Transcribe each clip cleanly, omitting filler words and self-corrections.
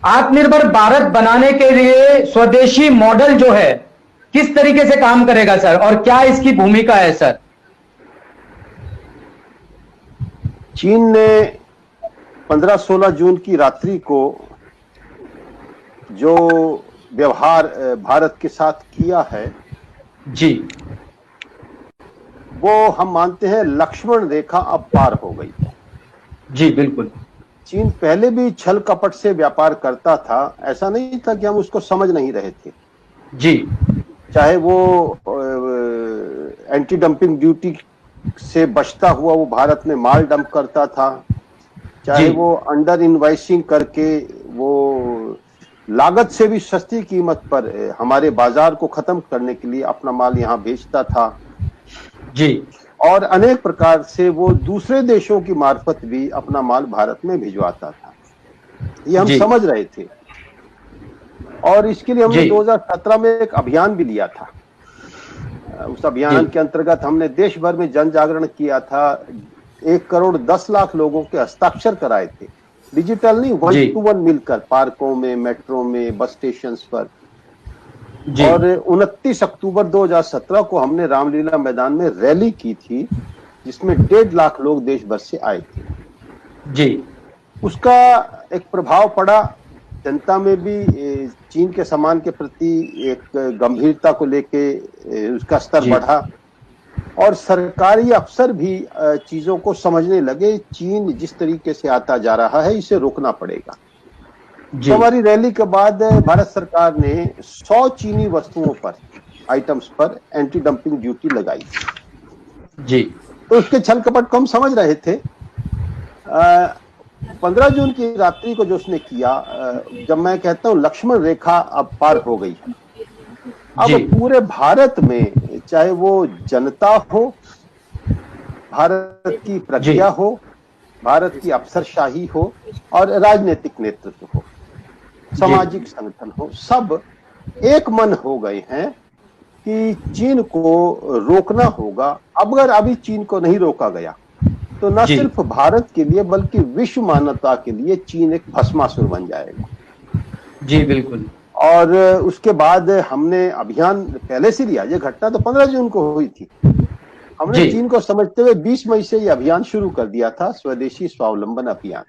आत्मनिर्भर भारत बनाने के लिए स्वदेशी मॉडल जो है किस तरीके से काम करेगा सर, और क्या इसकी भूमिका है सर? चीन ने 15-16 जून की रात्रि को जो व्यवहार भारत के साथ किया है जी, वो हम मानते हैं लक्ष्मण रेखा अब पार हो गई है। जी बिल्कुल। चीन पहले भी छल कपट से व्यापार करता था, ऐसा नहीं था कि हम उसको समझ नहीं रहे थे। जी चाहे वो एंटी डंपिंग ड्यूटी से बचता हुआ वो भारत में माल डंप करता था, चाहे वो अंडर इनवाइसिंग करके वो लागत से भी सस्ती कीमत पर हमारे बाजार को खत्म करने के लिए अपना माल यहाँ बेचता था जी, और अनेक प्रकार से वो दूसरे देशों की मार्फत भी अपना माल भारत में भिजवाता था। ये हम समझ रहे थे और इसके लिए हमने 2017 में एक अभियान भी लिया था। उस अभियान के अंतर्गत हमने देश भर में जन जागरण किया था। 1,10,00,000 लोगों के हस्ताक्षर कराए थे, डिजिटल नहीं, 1 to 1 मिलकर पार्कों में, मेट्रो में, बस स्टेशन पर। और 29 अक्टूबर 2017 को हमने रामलीला मैदान में रैली की थी जिसमें 1.5 लाख लोग देश भर से आए थे। जी, उसका एक प्रभाव पड़ा, जनता में भी चीन के सामान के प्रति एक गंभीरता को लेके उसका स्तर बढ़ा और सरकारी अफसर भी चीजों को समझने लगे। चीन जिस तरीके से आता जा रहा है इसे रोकना पड़ेगा। तो हमारी रैली के बाद भारत सरकार ने 100 चीनी वस्तुओं पर, आइटम्स पर एंटी डंपिंग ड्यूटी लगाई जी। तो उसके छल कपट को हम समझ रहे थे। 15 जून की रात्रि को जो उसने किया, जब मैं कहता हूं लक्ष्मण रेखा अब पार हो गई, अब पूरे भारत में चाहे वो जनता हो, भारत की प्रज्ञा हो, भारत की अफसरशाही हो और राजनीतिक नेतृत्व हो, सामाजिक संगठन हो, सब एक मन हो गए हैं कि चीन को रोकना होगा। अगर अभी चीन को नहीं रोका गया तो न सिर्फ भारत के लिए बल्कि विश्व मानवता के लिए चीन एक भस्मासुर बन जाएगा। जी बिल्कुल। और उसके बाद हमने अभियान पहले से लिया। ये घटना तो 15 जून को हुई थी। हमने चीन को समझते हुए 20 मई से ये अभियान शुरू कर दिया था, स्वदेशी स्वावलंबन अभियान।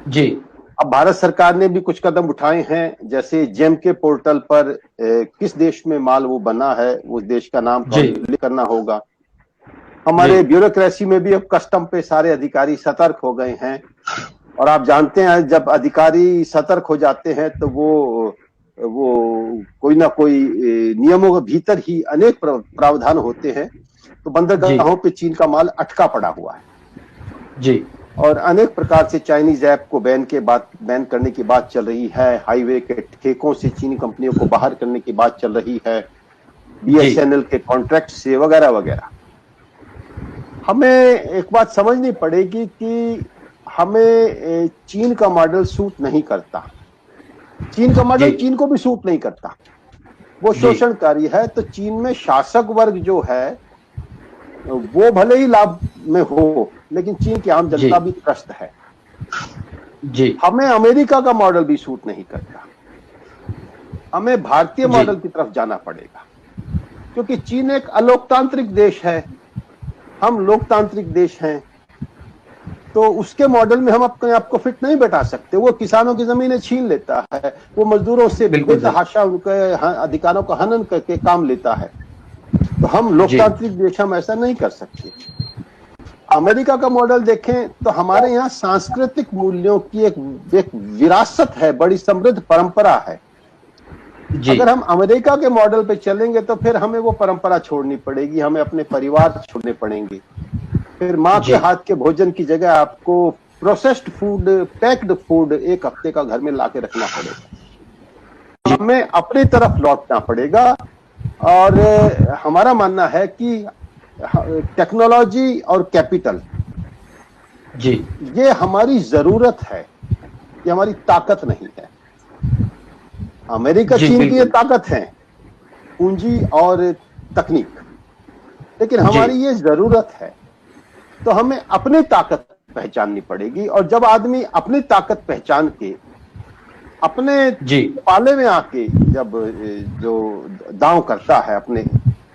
जी। अब भारत सरकार ने भी कुछ कदम उठाए हैं, जैसे जेम के पोर्टल पर किस देश में माल वो बना है उस देश का नाम उल्लेख करना होगा। हमारे ब्यूरोक्रेसी में भी अब कस्टम पे सारे अधिकारी सतर्क हो गए हैं और आप जानते हैं जब अधिकारी सतर्क हो जाते हैं तो वो कोई ना कोई नियमों के भीतर ही अनेक प्रावधान होते हैं। तो बंदरगाहों पे चीन का माल अटका पड़ा हुआ है जी। और अनेक प्रकार से चाइनीज ऐप को बैन करने की बात चल रही है, हाईवे के ठेकों से चीनी कंपनियों को बाहर करने की बात चल रही है, BSNL के कॉन्ट्रैक्ट से वगैरह वगैरह। हमें एक बात समझनी पड़ेगी कि हमें चीन का मॉडल सूट नहीं करता। चीन का मॉडल चीन को भी सूट नहीं करता, वो शोषणकारी है। तो चीन में शासक वर्ग जो है वो भले ही लाभ में हो, लेकिन चीन की आम जनता भी त्रस्त है जी। हमें अमेरिका का मॉडल भी सूट नहीं करता, हमें भारतीय मॉडल की तरफ जाना पड़ेगा, क्योंकि चीन एक अलोकतांत्रिक देश है, हम लोकतांत्रिक देश हैं। तो उसके मॉडल में हम अपने आप को फिट नहीं बैठा सकते। वो किसानों की जमीनें छीन लेता है, वो मजदूरों से बेतहाशा उनके अधिकारों का हनन करके काम लेता है। तो हम लोकतांत्रिक देश, हम ऐसा नहीं कर सकते। अमेरिका का मॉडल देखें तो हमारे यहाँ सांस्कृतिक मूल्यों की एक विरासत है, बड़ी समृद्ध परंपरा है। अगर हम अमेरिका के मॉडल पे चलेंगे तो फिर हमें वो परंपरा छोड़नी पड़ेगी, हमें अपने परिवार छोड़ने पड़ेंगे। फिर माँ के हाथ के भोजन की जगह आपको प्रोसेस्ड फूड, पैक्ड फूड एक हफ्ते का घर में लाके रखना पड़ेगा। हमें अपनी तरफ लौटना पड़ेगा। और हमारा मानना है कि टेक्नोलॉजी और कैपिटल जी, ये हमारी जरूरत है, ये हमारी ताकत नहीं है। अमेरिका चीन की ये ताकत है, पूंजी और तकनीक, लेकिन हमारी ये जरूरत है। तो हमें अपनी ताकत पहचाननी पड़ेगी और जब आदमी अपनी ताकत पहचान के अपने जी पाले में आके जब जो दांव करता है अपने,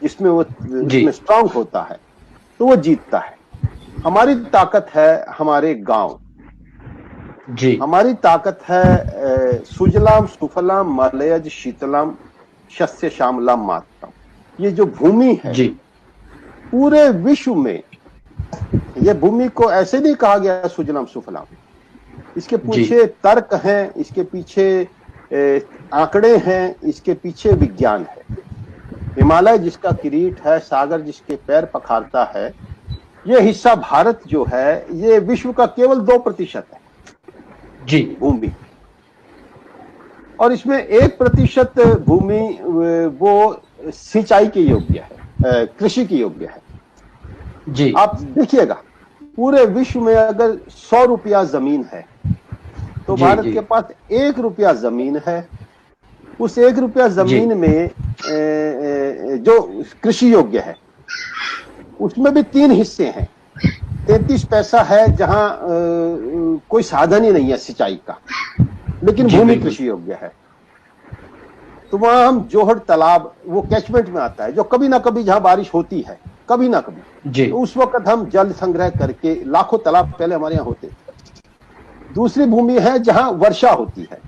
जिसमें वो जी उसमें स्ट्रांग होता है, तो वो जीतता है। हमारी ताकत है हमारे गांव, जी हमारी ताकत है सुजलाम सुफलाम मलयज शीतलाम शस्य श्यामलाम मातरम। ये जो भूमि है जी पूरे विश्व में, ये भूमि को ऐसे नहीं कहा गया सुजलाम सुफलाम, इसके जी पीछे तर्क हैं, इसके पीछे आंकड़े हैं, इसके पीछे विज्ञान है। हिमालय जिसका किरीट है, सागर जिसके पैर पखारता है, ये हिस्सा भारत जो है ये विश्व का केवल 2% है जी भूमि, और इसमें 1% भूमि वो सिंचाई के योग्य है, कृषि के योग्य है। जी आप देखिएगा पूरे विश्व में अगर 100 रुपया जमीन है तो जी भारत जी के पास 1 रुपया जमीन है। उस 1 रुपया जी जमीन में जो कृषि योग्य है उसमें भी 3 हिस्से हैं। 33 पैसा है जहां कोई साधन ही नहीं है सिंचाई का, लेकिन जी भूमि बिल्कुल कृषि योग्य है। तो वहां हम जोहड़ तालाब वो कैचमेंट में आता है, जो कभी ना कभी जहां बारिश होती है, कभी ना कभी, जी तो उस वक्त हम जल संग्रह करके, लाखों तालाब पहले हमारे यहाँ होते थे। दूसरी भूमि है जहां वर्षा होती है,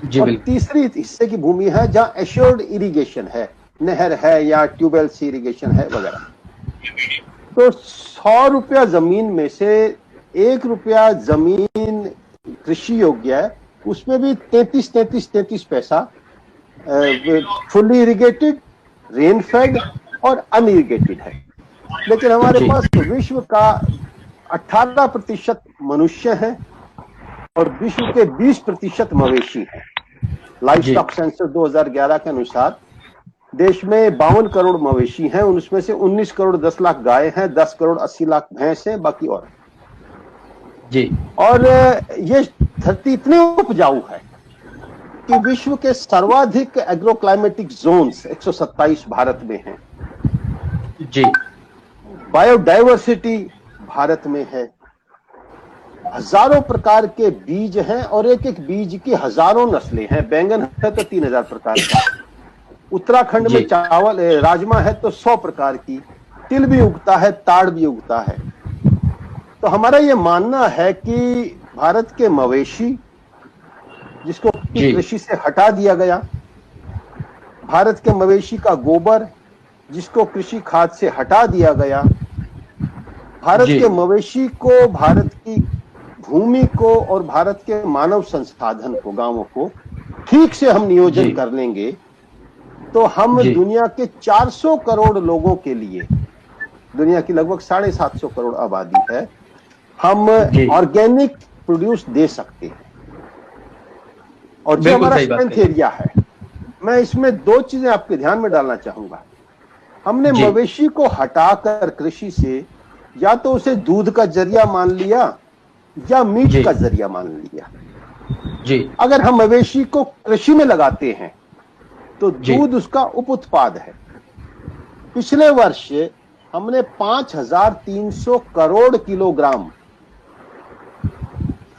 जी और बिल्कुल तीसरी हिस्से की भूमि है जहां एश्योर्ड इरिगेशन है, नहर है या ट्यूबवेल से इरिगेशन है वगैरह। तो 100 रुपया जमीन में से 1 रुपया जमीन कृषि योग्य है, उसमें भी 33 पैसा फुल्ली इरिगेटेड, रेन फेड और अनइरिगेटेड है। लेकिन हमारे जी पास विश्व का 18% मनुष्य है और विश्व के 20% मवेशी हैं। लाइफ जी स्टॉक सेंसस 2011 के अनुसार देश में 52 करोड़ मवेशी हैं, उनमें से 19 करोड़ 10 लाख गाय हैं, 10 करोड़ 80 लाख भैंस हैं, बाकी और। जी और ये धरती इतनी उपजाऊ है कि विश्व के सर्वाधिक एग्रोक्लाइमेटिक जोन्स 127 भारत में हैं। जी बायोडाइवर्सिटी भारत में है, हजारों प्रकार के बीज हैं और एक एक बीज की हजारों नस्लें हैं। बैंगन है तो 3000 प्रकार का, उत्तराखंड में जी चावल राजमा है तो 100 प्रकार की, तिल भी उगता है, ताड़ भी उगता है। तो हमारा ये मानना है कि भारत के मवेशी जिसको जी कृषि से हटा दिया गया, भारत के मवेशी का गोबर जिसको कृषि खाद से हटा दिया गया, भारत जी के मवेशी को, भारत की भूमि को और भारत के मानव संसाधन को, गांवों को ठीक से हम नियोजन जी कर लेंगे तो हम जी दुनिया के 400 करोड़ लोगों के लिए, दुनिया की लगभग 750 करोड़ आबादी है, हम जी ऑर्गेनिक प्रोड्यूस दे सकते हैं। और जो बिल्कुल हमारा सही बात स्ट्रेंथ कही एरिया है, मैं इसमें 2 चीजें आपके ध्यान में डालना चाहूंगा। हमने जी मवेशी को हटाकर कृषि से या तो उसे दूध का जरिया मान लिया या मीट जी का जरिया मान लिया। जी अगर हम मवेशी को कृषि में लगाते हैं तो जी दूध उसका उप उत्पाद है। पिछले वर्ष हमने 5300 करोड़ किलोग्राम,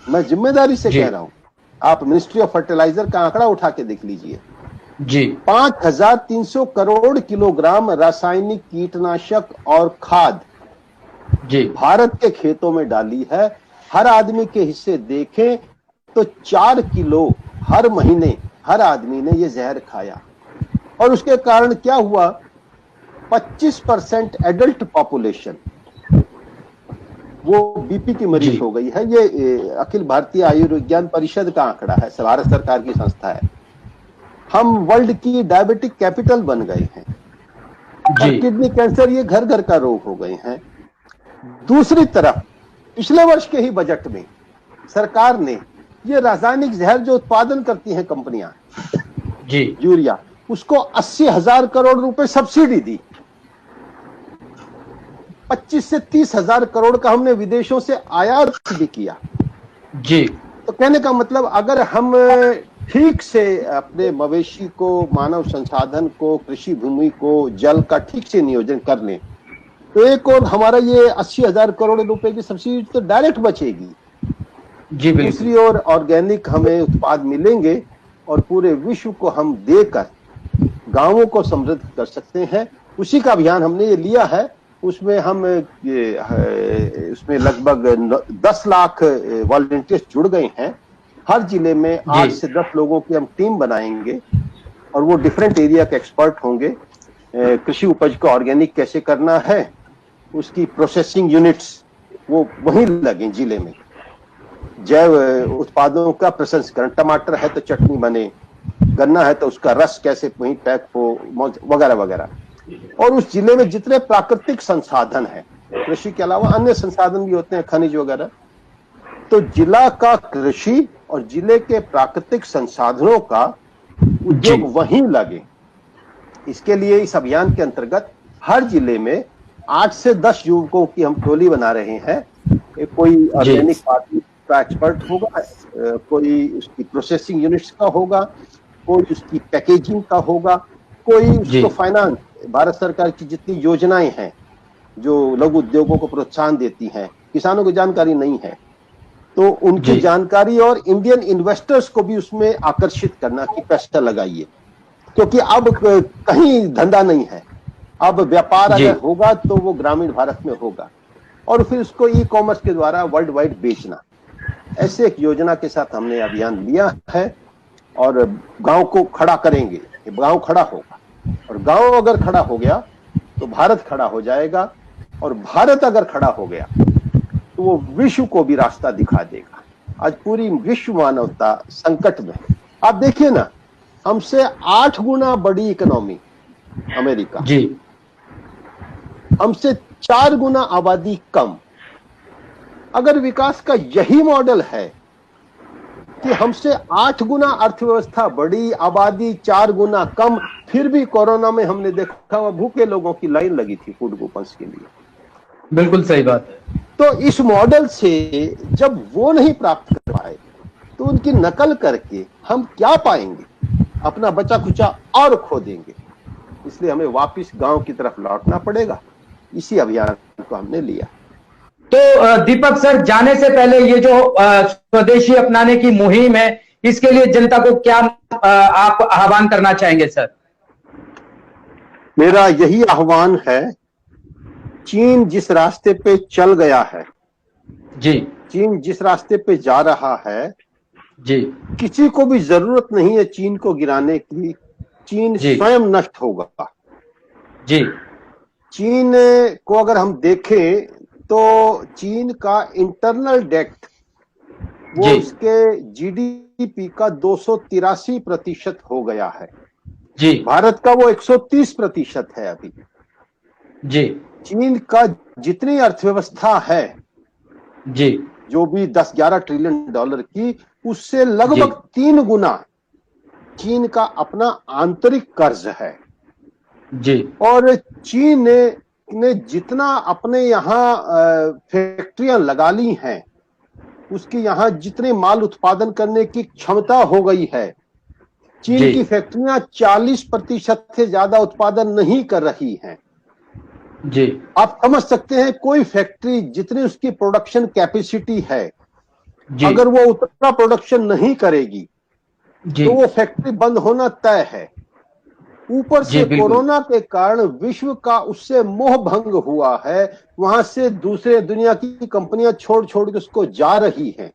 मैं जिम्मेदारी से जी कह रहा हूं, आप मिनिस्ट्री ऑफ फर्टिलाइजर का आंकड़ा उठा के देख लीजिए, जी 5300 करोड़ किलोग्राम रासायनिक कीटनाशक और खाद जी भारत के खेतों में डाली है। हर आदमी के हिस्से देखें तो 4 किलो हर महीने हर आदमी ने यह जहर खाया, और उसके कारण क्या हुआ, 25% एडल्ट पॉपुलेशन वो बीपी की मरीज जी हो गई है। ये अखिल भारतीय आयुर्विज्ञान परिषद का आंकड़ा है, भारत सरकार की संस्था है। हम वर्ल्ड की डायबिटिक कैपिटल बन गए हैं और जी किडनी कैंसर ये घर घर का रोग हो गए हैं। दूसरी तरफ पिछले वर्ष के ही बजट में सरकार ने ये रासायनिक जहर जो उत्पादन करती हैं कंपनियां, जी यूरिया, उसको 80,000 करोड़ रुपए सब्सिडी दी। 25 से 30,000 करोड़ का हमने विदेशों से आयात भी किया। जी तो कहने का मतलब, अगर हम ठीक से अपने मवेशी को, मानव संसाधन को, कृषि भूमि को, जल का ठीक से नियोजन कर लें तो एक और हमारा ये 80,000 करोड़ रुपए की सब्सिडी तो डायरेक्ट बचेगी। जी बिल्कुल। दूसरी ओर ऑर्गेनिक हमें उत्पाद मिलेंगे और पूरे विश्व को हम देकर गांवों को समृद्ध कर सकते हैं। उसी का अभियान हमने ये लिया है। उसमें हम उसमें लगभग 10 लाख वॉलंटियर्स जुड़ गए हैं। हर जिले में 8 से 10 लोगों की हम टीम बनाएंगे और वो डिफरेंट एरिया के एक्सपर्ट होंगे। कृषि उपज को ऑर्गेनिक कैसे करना है, उसकी प्रोसेसिंग यूनिट्स वो वहीं लगे जिले में। जैव उत्पादों का प्रसंस्करण, टमाटर है तो चटनी बने, गन्ना है तो उसका रस कैसे वहीं पैक हो, वगैरह वगैरह। और उस जिले में जितने प्राकृतिक संसाधन हैं, कृषि के अलावा अन्य संसाधन भी होते हैं, खनिज वगैरह, तो जिला का कृषि और जिले के प्राकृतिक संसाधनों का उद्योग वहीं लगे। इसके लिए इस अभियान के अंतर्गत हर जिले में 8 से 10 युवकों की हम टोली बना रहे हैं। कोई ऑर्गेनिक फार्मिंग का एक्सपर्ट होगा, कोई उसकी प्रोसेसिंग यूनिट्स का होगा, कोई उसकी पैकेजिंग का होगा, कोई उसको फाइनेंस, भारत सरकार की जितनी योजनाएं हैं जो लघु उद्योगों को प्रोत्साहन देती हैं, किसानों को जानकारी नहीं है तो उनकी जानकारी और इंडियन इन्वेस्टर्स को भी उसमें आकर्षित करना कि पैसा लगाइए, क्योंकि अब कहीं धंधा नहीं है। अब व्यापार अगर होगा तो वो ग्रामीण भारत में होगा और फिर उसको ई कॉमर्स के द्वारा वर्ल्ड वाइड बेचना। ऐसे एक योजना के साथ हमने अभियान लिया है और गांव को खड़ा करेंगे। गांव खड़ा होगा और गांव अगर खड़ा हो गया तो भारत खड़ा हो जाएगा और भारत अगर खड़ा हो गया तो वो विश्व को भी रास्ता दिखा देगा। आज पूरी विश्व मानवता संकट में। आप देखिए ना, हमसे 8 गुना बड़ी इकोनॉमी अमेरिका, जी हमसे 4 गुना आबादी कम। अगर विकास का यही मॉडल है कि हमसे 8 गुना अर्थव्यवस्था बड़ी, आबादी 4 गुना कम, फिर भी कोरोना में हमने देखा वह भूखे लोगों की लाइन लगी थी फूड कूपन्स के लिए। बिल्कुल सही बात है। तो इस मॉडल से जब वो नहीं प्राप्त कर पाए तो उनकी नकल करके हम क्या पाएंगे? अपना बचा खुचा और खो देंगे। इसलिए हमें वापस गांव की तरफ लौटना पड़ेगा। इसी अभियान को हमने लिया। तो दीपक सर, जाने से पहले ये जो स्वदेशी अपनाने की मुहिम है, इसके लिए जनता को क्या आप आह्वान करना चाहेंगे सर? मेरा यही आह्वान है, चीन जिस रास्ते पे चल गया है, जी चीन जिस रास्ते पे जा रहा है, जी किसी को भी जरूरत नहीं है चीन को गिराने की। चीन स्वयं नष्ट होगा। जी चीन को अगर हम देखें तो चीन का इंटरनल डेट वो उसके जीडीपी का 283% हो गया है। जी भारत का वो 130% है अभी। जी चीन का जितनी अर्थव्यवस्था है, जी जो भी 10-11 ट्रिलियन डॉलर की, उससे लगभग 3 गुना चीन का अपना आंतरिक कर्ज है। जी और चीन ने जितना अपने यहाँ फैक्ट्रियां लगा ली हैं, उसकी यहाँ जितने माल उत्पादन करने की क्षमता हो गई है, चीन की फैक्ट्रियां 40% से ज्यादा उत्पादन नहीं कर रही हैं। जी आप समझ सकते हैं, कोई फैक्ट्री जितनी उसकी प्रोडक्शन कैपेसिटी है, अगर वो उतना प्रोडक्शन नहीं करेगी तो वो फैक्ट्री बंद होना तय है। ऊपर से कोरोना के कारण विश्व का उससे मोह भंग हुआ है। वहां से दूसरे दुनिया की कंपनियां छोड़ छोड़ के उसको जा रही हैं।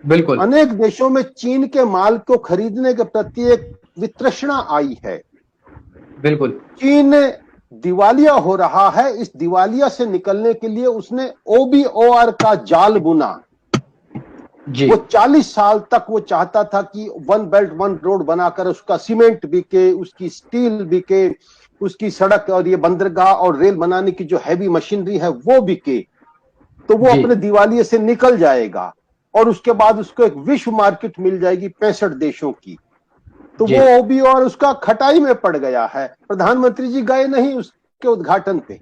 बिल्कुल अनेक देशों में चीन के माल को खरीदने के प्रति एक वितृष्णा आई है। बिल्कुल चीन दिवालिया हो रहा है। इस दिवालिया से निकलने के लिए उसने OBOR का जाल बुना। वो 40 साल तक वो चाहता था कि वन बेल्ट वन रोड बनाकर उसका सीमेंट बिके, उसकी स्टील बिके, उसकी सड़क और ये बंदरगाह और रेल बनाने की जो हैवी मशीनरी है वो बिके, तो वो अपने दिवालिये से निकल जाएगा और उसके बाद उसको एक विश्व मार्केट मिल जाएगी 65 देशों की। तो वो OBOR उसका खटाई में पड़ गया है। प्रधानमंत्री जी गए नहीं उसके उद्घाटन पे,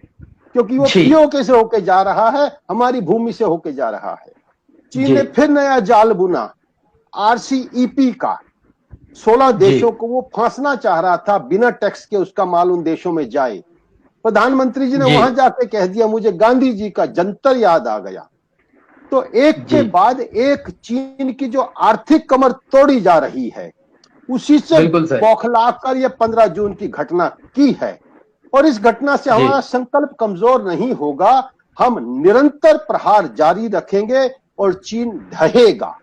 क्योंकि वो पीओके से होके जा रहा है, हमारी भूमि से होके जा रहा है। चीन ने फिर नया जाल बुना RCEP का। 16 देशों को वो फांसना चाह रहा था, बिना टैक्स के उसका माल उन देशों में जाए। प्रधानमंत्री जी ने वहां जाके कह दिया, मुझे गांधी जी का जंतर याद आ गया। तो एक के बाद एक चीन की जो आर्थिक कमर तोड़ी जा रही है, उसी से बौखलाकर ये 15 जून की घटना की है। और इस घटना से हमारा संकल्प कमजोर नहीं होगा, हम निरंतर प्रहार जारी रखेंगे और चीन ढहेगा।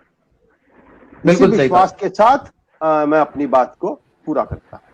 इसी विश्वास के साथ मैं अपनी बात को पूरा करता हूं।